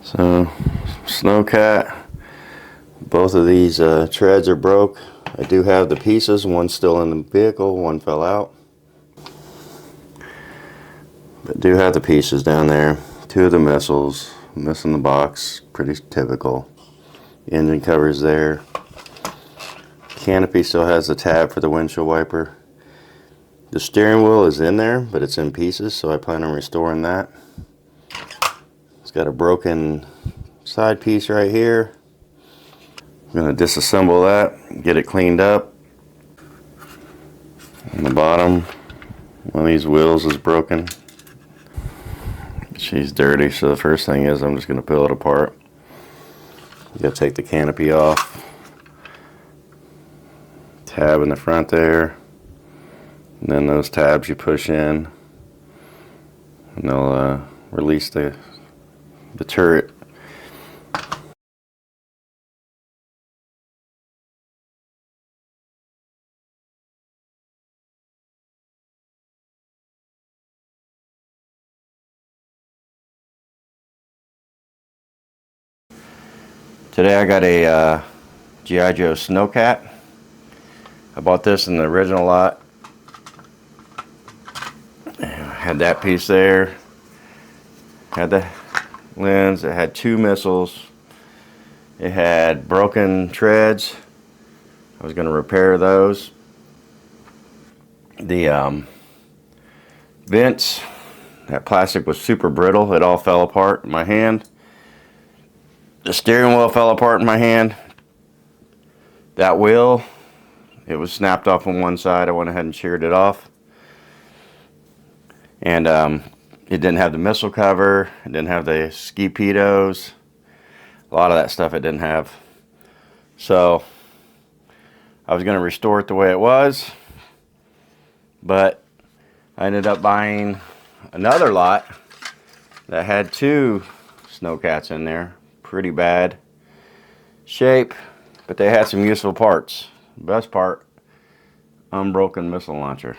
So, Snowcat, both of these treads are broke. I do have the pieces, one's still in the vehicle, one fell out. But do have the pieces down there. Two of the missiles, missing the box, pretty typical. Engine covers there. Canopy still has the tab for the windshield wiper. The steering wheel is in there, but it's in pieces, so I plan on restoring that. It's got a broken side piece right here. I'm going to disassemble that, get it cleaned up. On the bottom, one of these wheels is broken. She's dirty, so the first thing is I'm just going to peel it apart. You got to take the canopy off. Tab in the front there. And then those tabs you push in, and they'll release the turret. Today I got a G.I. Joe Snowcat. I bought this in the original lot. Had that piece there. Had the lens. It had two missiles. It had broken treads. I was going to repair those. The vents, that plastic was super brittle. It all fell apart in my hand. The steering wheel fell apart in my hand. That wheel, it was snapped off on one side. I went ahead and sheared it off. And it didn't have the missile cover. It didn't have the ski pedos. A lot of that stuff it didn't have. So I was going to restore it the way it was. But I ended up buying another lot that had two Snowcats in there. Pretty bad shape, but they had some useful parts. Best part, unbroken missile launcher.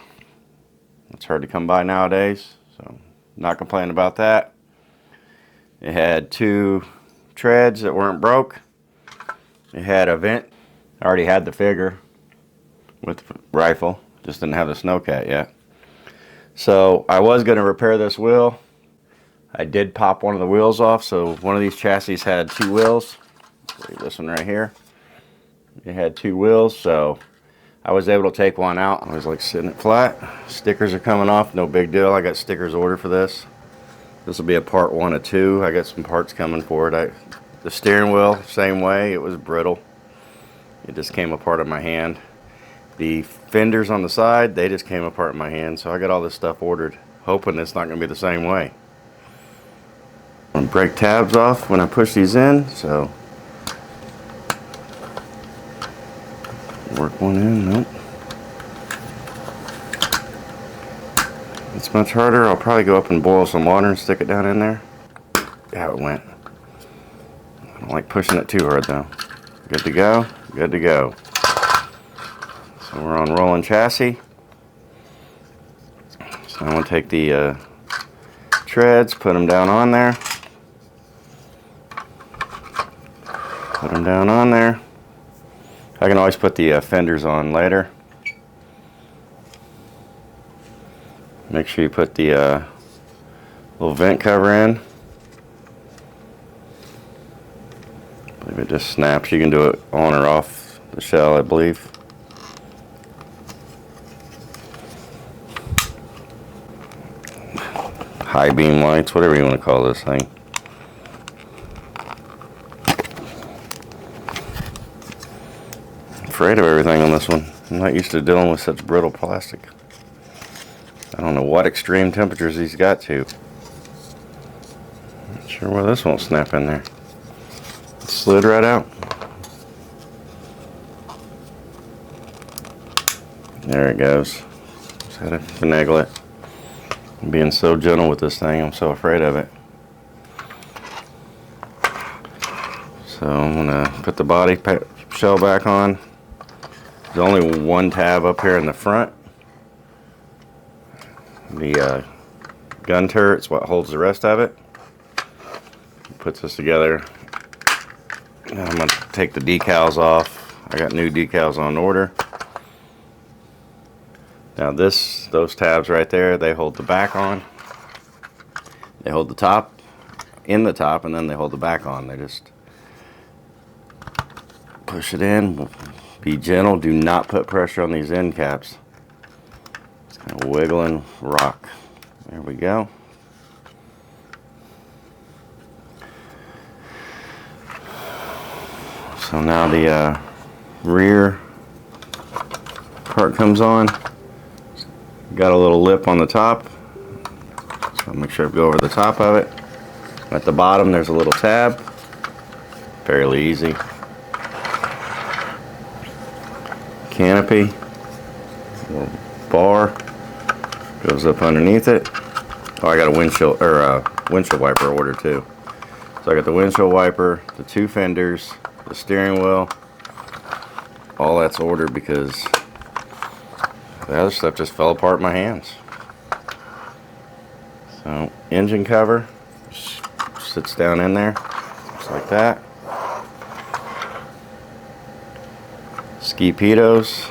It's hard to come by nowadays, so not complaining about that. It had two treads that weren't broke. It had a vent. I already had the figure with the rifle, just didn't have the Snowcat yet. So I was going to repair this wheel. I did pop one of the wheels off, so one of these chassis had two wheels. This one right here. It had two wheels, so I was able to take one out. I was like sitting it flat. Stickers are coming off, no big deal. I got stickers ordered for this. This will be a part 1 of 2. I got some parts coming for it. The steering wheel, same way, it was brittle. It just came apart in my hand. The fenders on the side, they just came apart in my hand, so I got all this stuff ordered, hoping it's not going to be the same way. I'm going to break tabs off when I push these in, so work one in. Nope. It's much harder. I'll probably go up and boil some water and stick it down in there. Yeah, it went. I don't like pushing it too hard though. Good to go. Good to go. So we're on rolling chassis. So I'm going to take the treads, put them down on there. Put them down on there. I can always put the fenders on later. Make sure you put the little vent cover in. I believe it just snaps. You can do it on or off the shell, I believe. High beam lights, whatever you want to call this thing. Afraid of everything on this one. I'm not used to dealing with such brittle plastic. I don't know what extreme temperatures he's got to. Not sure why this won't snap in there. It slid right out. There it goes. Just had to finagle it. I'm being so gentle with this thing, I'm so afraid of it. So I'm gonna put the body shell back on. There's only one tab up here in the front. The gun turret's what holds the rest of it. put this together. Now I'm going to take the decals off. I got new decals on order. Now those tabs right there, they hold the back on. They hold the top in the top, and then they hold the back on. They just push it in. Be gentle. Do not put pressure on these end caps. It's kind of wiggle and rock. There we go. So now the rear part comes on. Got a little lip on the top. So I'll make sure I go over the top of it. At the bottom there's a little tab. Fairly easy. Canopy. Little bar goes up underneath it. Oh, I got a windshield wiper order too. So I got the windshield wiper, the two fenders, the steering wheel. All that's ordered because the other stuff just fell apart in my hands. So engine cover sits down in there, just like that. Ski pitos.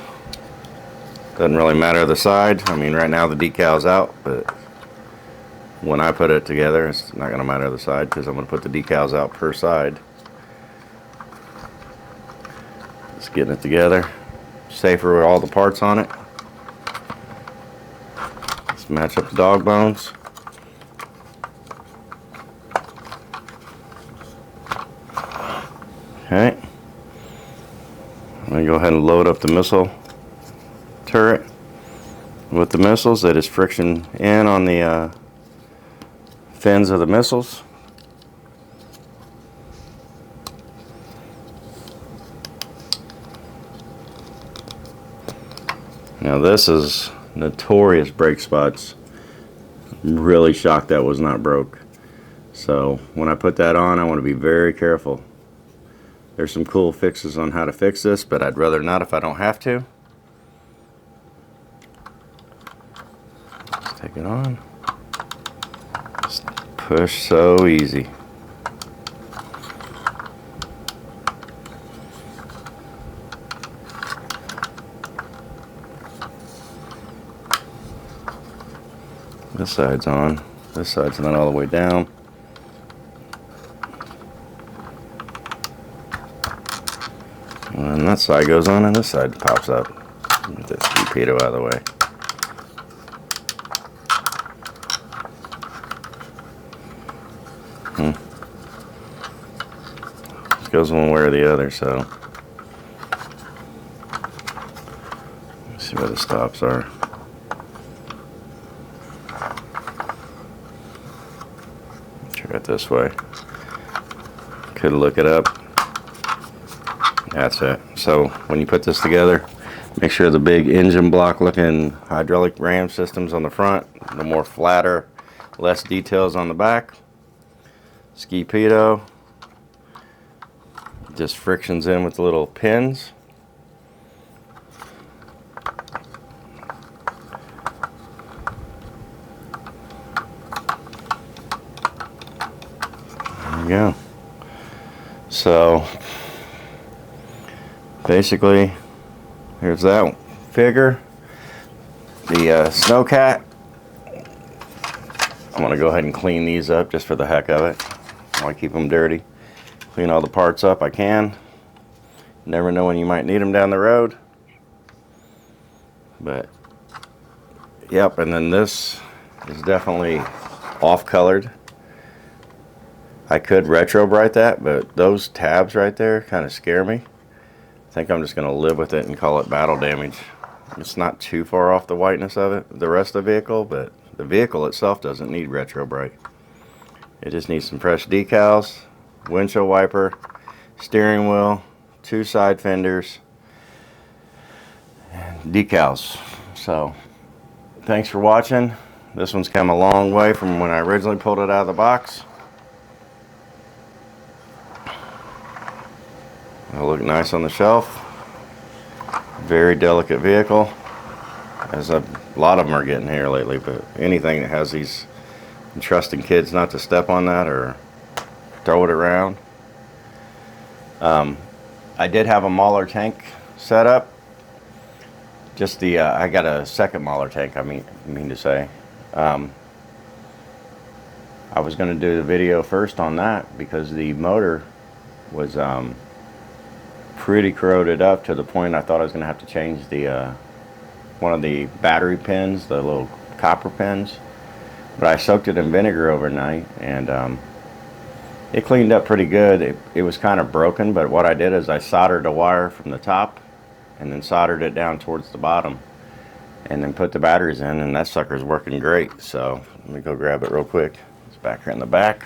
Doesn't really matter the side. I mean, right now the decal's out, but when I put it together, it's not going to matter the side because I'm going to put the decals out per side. Just getting it together. Safer with all the parts on it. Let's match up the dog bones. Okay. I'm going to go ahead and load up the missile turret. With the missiles, that is friction in on the fins of the missiles. Now this is notorious brake spots. I'm really shocked that was not broke. So when I put that on, I want to be very careful. There's some cool fixes on how to fix this, but I'd rather not if I don't have to. Let's take it on. Just push so easy. This side's on. This side's not all the way down. And that side goes on and this side pops up. Get this torpedo out of the way. This goes one way or the other, so let's see where the stops are. Try it this way. Could look it up. That's it. So when you put this together, make sure the big engine block looking hydraulic ram systems on the front, the more flatter, less details on the back. Ski pitot just frictions in with the little pins. There we go. So basically, here's that figure. The snowcat. I'm going to go ahead and clean these up just for the heck of it. I want to keep them dirty. Clean all the parts up I can. Never know when you might need them down the road. But, yep, and then this is definitely off-colored. I could retro bright that, but those tabs right there kind of scare me. I think I'm just going to live with it and call it battle damage. It's not too far off the whiteness of it, the rest of the vehicle, but the vehicle itself doesn't need retro bright. It just needs some fresh decals, windshield wiper, steering wheel, two side fenders, and decals. So, thanks for watching. This one's come a long way from when I originally pulled it out of the box. It'll look nice on the shelf. Very delicate vehicle, as a lot of them are getting here lately, but anything that has these, I'm trusting kids not to step on that or throw it around. I did have a Mahler tank set up. Just the I got a second Mahler tank. I mean to say, I was going to do the video first on that because the motor was pretty corroded up to the point I thought I was going to have to change the one of the battery pins, the little copper pins. But I soaked it in vinegar overnight, and it cleaned up pretty good. It was kind of broken, but what I did is I soldered a wire from the top and then soldered it down towards the bottom and then put the batteries in, and that sucker's working great. So let me go grab it real quick. It's back here in the back.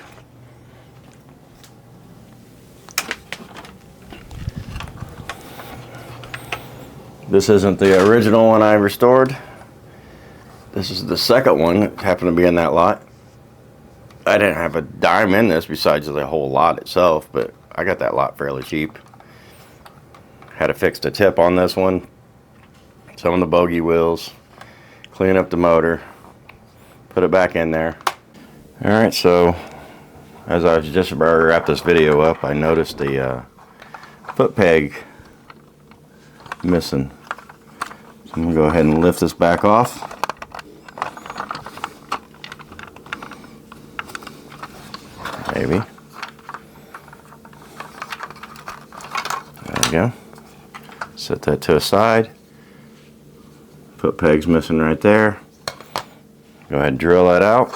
This isn't the original one I restored. This is the second one that happened to be in that lot. I didn't have a dime in this besides the whole lot itself, but I got that lot fairly cheap. Had to fix the tip on this one, some of the bogey wheels, clean up the motor, put it back in there. Alright, so as I was just about to wrap this video up, I noticed the foot peg missing. So I'm going to go ahead and lift this back off. Maybe. There we go. Set that to a side. Foot peg's missing right there. Go ahead and drill that out.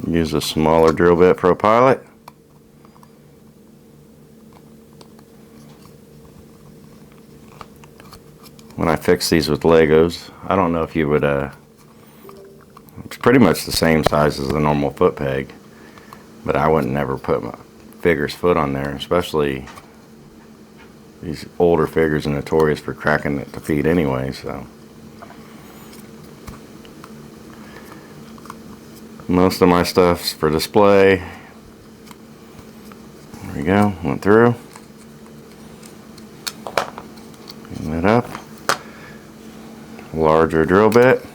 Use a smaller drill bit for a pilot. When I fix these with Legos, I don't know if you would, it's pretty much the same size as the normal foot peg, but I wouldn't never put my figure's foot on there, especially these older figures are notorious for cracking at the feet anyway, so. Most of my stuff's for display. There we go, went through. Clean that up. Larger drill bit.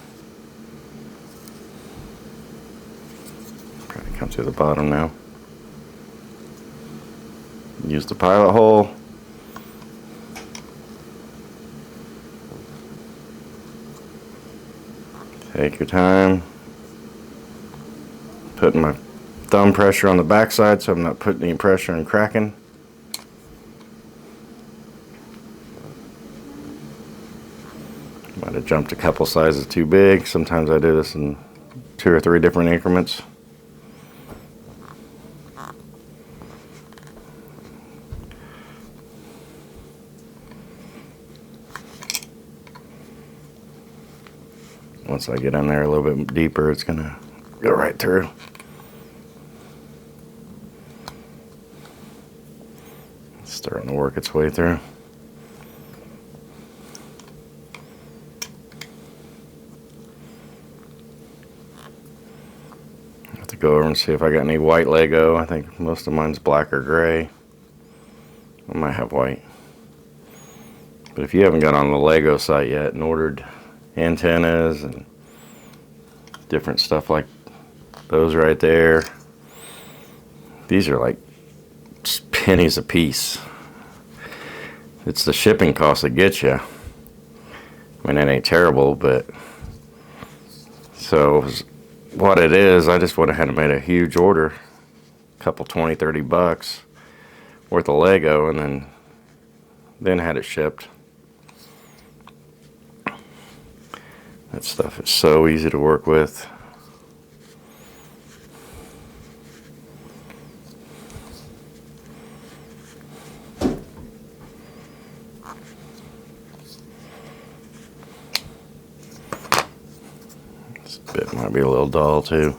Probably come through the bottom now. Use the pilot hole. Take your time. Putting my thumb pressure on the back side so I'm not putting any pressure and cracking. Might have jumped a couple sizes too big. Sometimes I do this in 2 or 3 different increments. Once I get in there a little bit deeper, it's gonna go right through. It's starting to work its way through. Go over and see if I got any white Lego. I think most of mine's black or gray. I might have white. But if you haven't got on the Lego site yet and ordered antennas and different stuff like those right there, these are like pennies a piece. It's the shipping cost that gets you. I mean, it ain't terrible, but so what it is, I just went ahead and made a huge order, a couple $20-$30 worth of Lego, and then had it shipped. That stuff is so easy to work with. Bit might be a little dull too.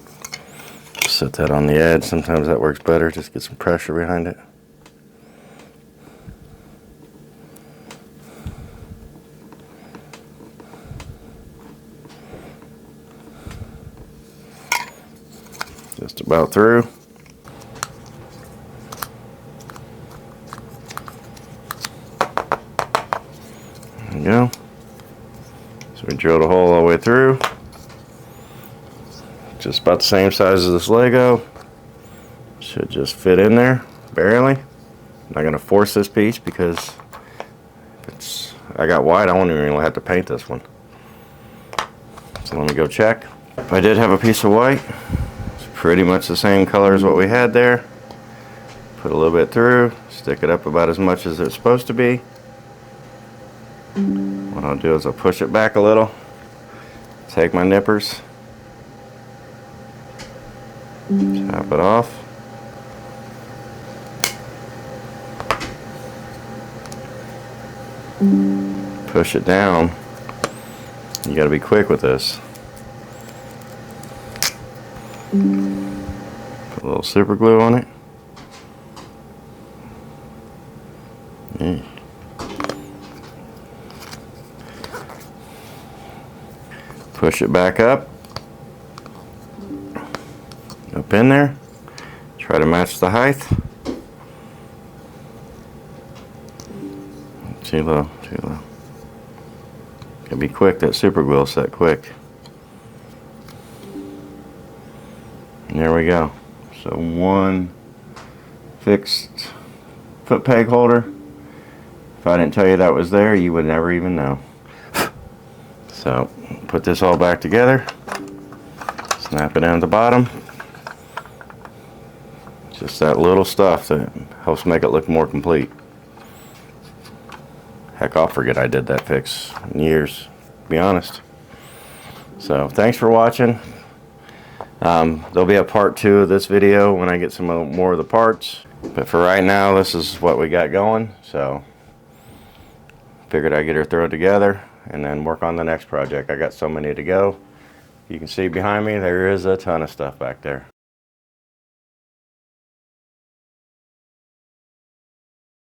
Set that on the edge. Sometimes that works better. Just get some pressure behind it. Just about through. drilled a hole all the way through. Just about the same size as this Lego. Should just fit in there, barely. I'm not gonna force this piece because I got white, I won't even really have to paint this one. So let me go check. I did have a piece of white. It's pretty much the same color as what we had there. Put a little bit through, stick it up about as much as it's supposed to be. What I'll do is I'll push it back a little, take my nippers, tap it off. Push it down. You got to be quick with this. Put a little super glue on it. Push it back up in there. Try to match the height. Too low, too low. Gotta be quick, that super glue will set quick. And there we go. So one fixed foot peg holder. If I didn't tell you that was there, you would never even know. So put this all back together. Snap it down at the bottom. Just that little stuff that helps make it look more complete. Heck, I'll forget I did that fix in years, to be honest. So thanks for watching. There'll be a part 2 of this video when I get some more of the parts. But for right now, this is what we got going. So figured I'd get her thrown together and then work on the next project. I got so many to go. You can see behind me, there is a ton of stuff back there.